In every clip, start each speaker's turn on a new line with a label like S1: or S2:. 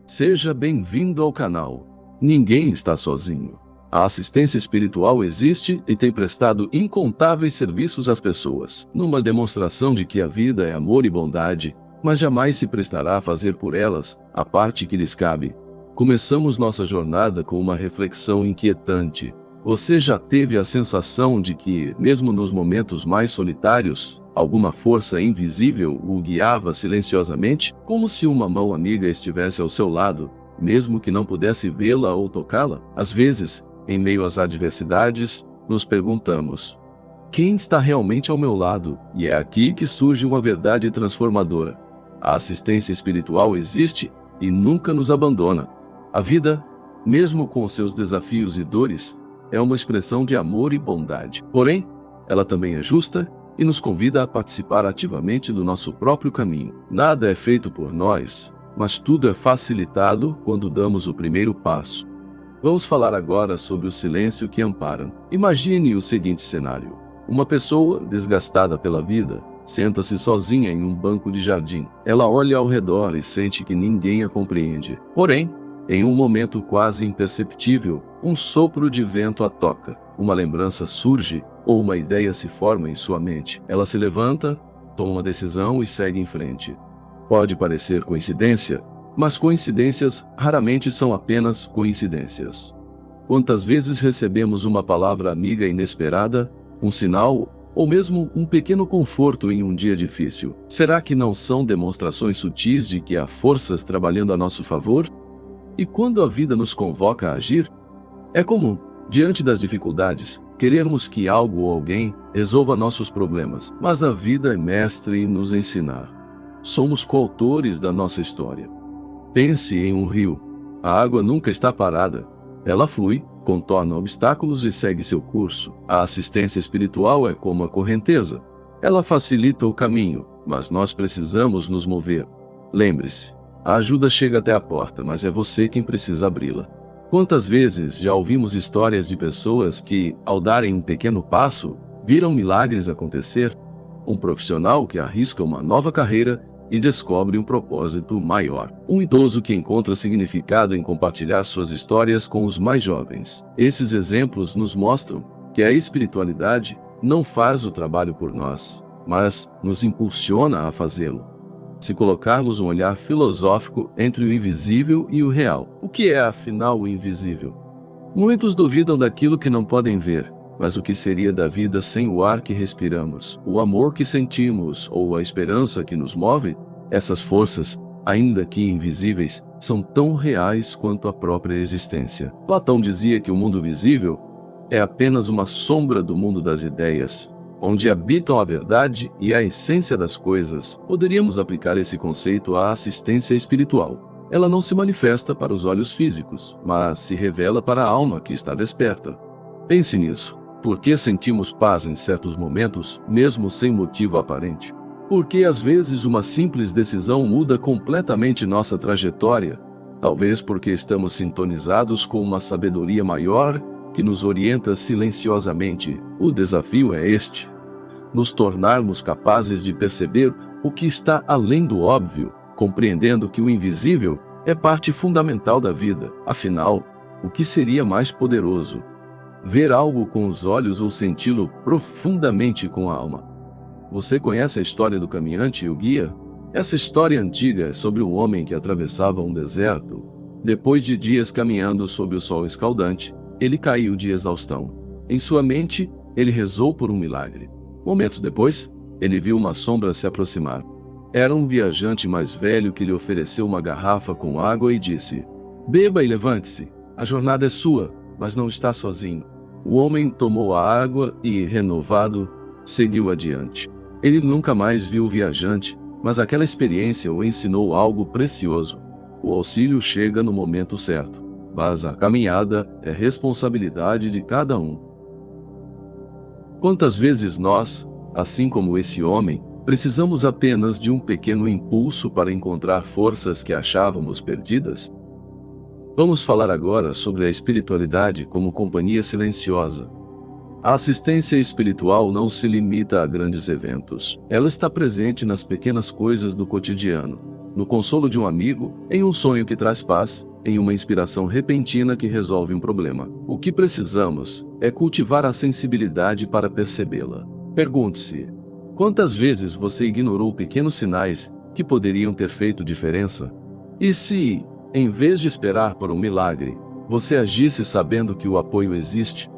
S1: Seja bem-vindo ao canal. Ninguém está sozinho. A assistência espiritual existe e tem prestado incontáveis serviços às pessoas, numa demonstração de que a vida é amor e bondade, mas jamais se prestará a fazer por elas a parte que lhes cabe. Começamos nossa jornada com uma reflexão inquietante. Você já teve a sensação de que, mesmo nos momentos mais solitários, alguma força invisível o guiava silenciosamente, como se uma mão amiga estivesse ao seu lado, mesmo que não pudesse vê-la ou tocá-la? Às vezes, em meio às adversidades, nos perguntamos: quem está realmente ao meu lado? E é aqui que surge uma verdade transformadora. A assistência espiritual existe e nunca nos abandona. A vida, mesmo com seus desafios e dores, é uma expressão de amor e bondade. Porém, ela também é justa e nos convida a participar ativamente do nosso próprio caminho. Nada é feito por nós, mas tudo é facilitado quando damos o primeiro passo. Vamos falar agora sobre o silêncio que ampara. Imagine o seguinte cenário. Uma pessoa, desgastada pela vida, senta-se sozinha em um banco de jardim. Ela olha ao redor e sente que ninguém a compreende. Porém, em um momento quase imperceptível, um sopro de vento a toca. Uma lembrança surge ou uma ideia se forma em sua mente. Ela se levanta, toma uma decisão e segue em frente. Pode parecer coincidência, mas coincidências raramente são apenas coincidências. Quantas vezes recebemos uma palavra amiga inesperada, um sinal, ou mesmo um pequeno conforto em um dia difícil? Será que não são demonstrações sutis de que há forças trabalhando a nosso favor? E quando a vida nos convoca a agir? É comum, diante das dificuldades, querermos que algo ou alguém resolva nossos problemas, mas a vida é mestre em nos ensinar. Somos coautores da nossa história. Pense em um rio. A água nunca está parada. Ela flui, contorna obstáculos e segue seu curso. A assistência espiritual é como a correnteza. Ela facilita o caminho, mas nós precisamos nos mover. Lembre-se, a ajuda chega até a porta, mas é você quem precisa abri-la. Quantas vezes já ouvimos histórias de pessoas que, ao darem um pequeno passo, viram milagres acontecer? Um profissional que arrisca uma nova carreira e descobre um propósito maior. Um idoso que encontra significado em compartilhar suas histórias com os mais jovens. Esses exemplos nos mostram que a espiritualidade não faz o trabalho por nós, mas nos impulsiona a fazê-lo. Se colocarmos um olhar filosófico entre o invisível e o real, o que é afinal o invisível? Muitos duvidam daquilo que não podem ver, mas o que seria da vida sem o ar que respiramos, o amor que sentimos ou a esperança que nos move? Essas forças, ainda que invisíveis, são tão reais quanto a própria existência. Platão dizia que o mundo visível é apenas uma sombra do mundo das ideias, onde habitam a verdade e a essência das coisas. Poderíamos aplicar esse conceito à assistência espiritual. Ela não se manifesta para os olhos físicos, mas se revela para a alma que está desperta. Pense nisso. Por que sentimos paz em certos momentos, mesmo sem motivo aparente? Porque às vezes uma simples decisão muda completamente nossa trajetória. Talvez porque estamos sintonizados com uma sabedoria maior que nos orienta silenciosamente. O desafio é este: nos tornarmos capazes de perceber o que está além do óbvio, compreendendo que o invisível é parte fundamental da vida. Afinal, o que seria mais poderoso? Ver algo com os olhos ou senti-lo profundamente com a alma? Você conhece a história do caminhante e o guia? Essa história antiga é sobre um homem que atravessava um deserto. Depois de dias caminhando sob o sol escaldante, ele caiu de exaustão. Em sua mente, ele rezou por um milagre. Momentos depois, ele viu uma sombra se aproximar. Era um viajante mais velho que lhe ofereceu uma garrafa com água e disse: "Beba e levante-se. A jornada é sua, mas não está sozinho." O homem tomou a água e, renovado, seguiu adiante. Ele nunca mais viu o viajante, mas aquela experiência o ensinou algo precioso. O auxílio chega no momento certo, mas a caminhada é responsabilidade de cada um. Quantas vezes nós, assim como esse homem, precisamos apenas de um pequeno impulso para encontrar forças que achávamos perdidas? Vamos falar agora sobre a espiritualidade como companhia silenciosa. A assistência espiritual não se limita a grandes eventos. Ela está presente nas pequenas coisas do cotidiano. no consolo de um amigo, em um sonho que traz paz, em uma inspiração repentina que resolve um problema. O que precisamos é cultivar a sensibilidade para percebê-la. Pergunte-se: quantas vezes você ignorou pequenos sinais que poderiam ter feito diferença? E se, em vez de esperar por um milagre, você agisse sabendo que o apoio existe?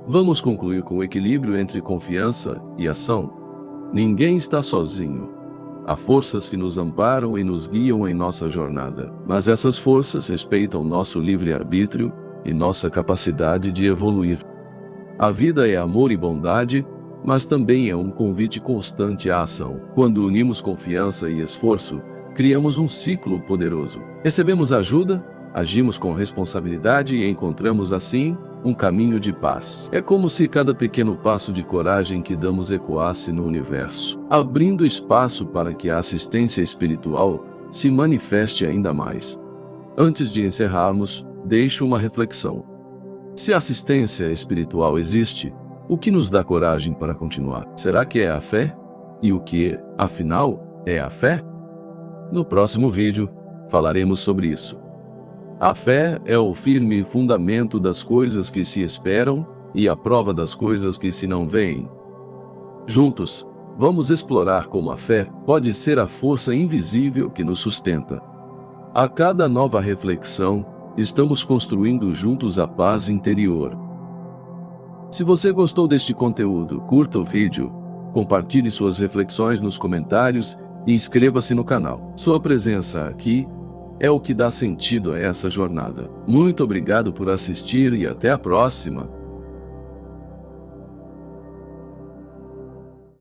S1: Vamos concluir com o equilíbrio entre confiança e ação. Ninguém está sozinho. Há forças que nos amparam e nos guiam em nossa jornada, mas essas forças respeitam nosso livre-arbítrio e nossa capacidade de evoluir. A vida é amor e bondade, mas também é um convite constante à ação. Quando unimos confiança e esforço, criamos um ciclo poderoso. Recebemos ajuda, agimos com responsabilidade e encontramos, assim, um caminho de paz. É como se cada pequeno passo de coragem que damos ecoasse no universo, abrindo espaço para que a assistência espiritual se manifeste ainda mais. Antes de encerrarmos, deixo uma reflexão. Se a assistência espiritual existe, o que nos dá coragem para continuar? Será que é a fé? E o que, afinal, é a fé? No próximo vídeo, falaremos sobre isso. A fé é o firme fundamento das coisas que se esperam e a prova das coisas que se não veem. Juntos, vamos explorar como a fé pode ser a força invisível que nos sustenta. A cada nova reflexão, estamos construindo juntos a paz interior. Se você gostou deste conteúdo, curta o vídeo, compartilhe suas reflexões nos comentários e inscreva-se no canal. Sua presença aqui é o que dá sentido a essa jornada. Muito obrigado por assistir e até a próxima.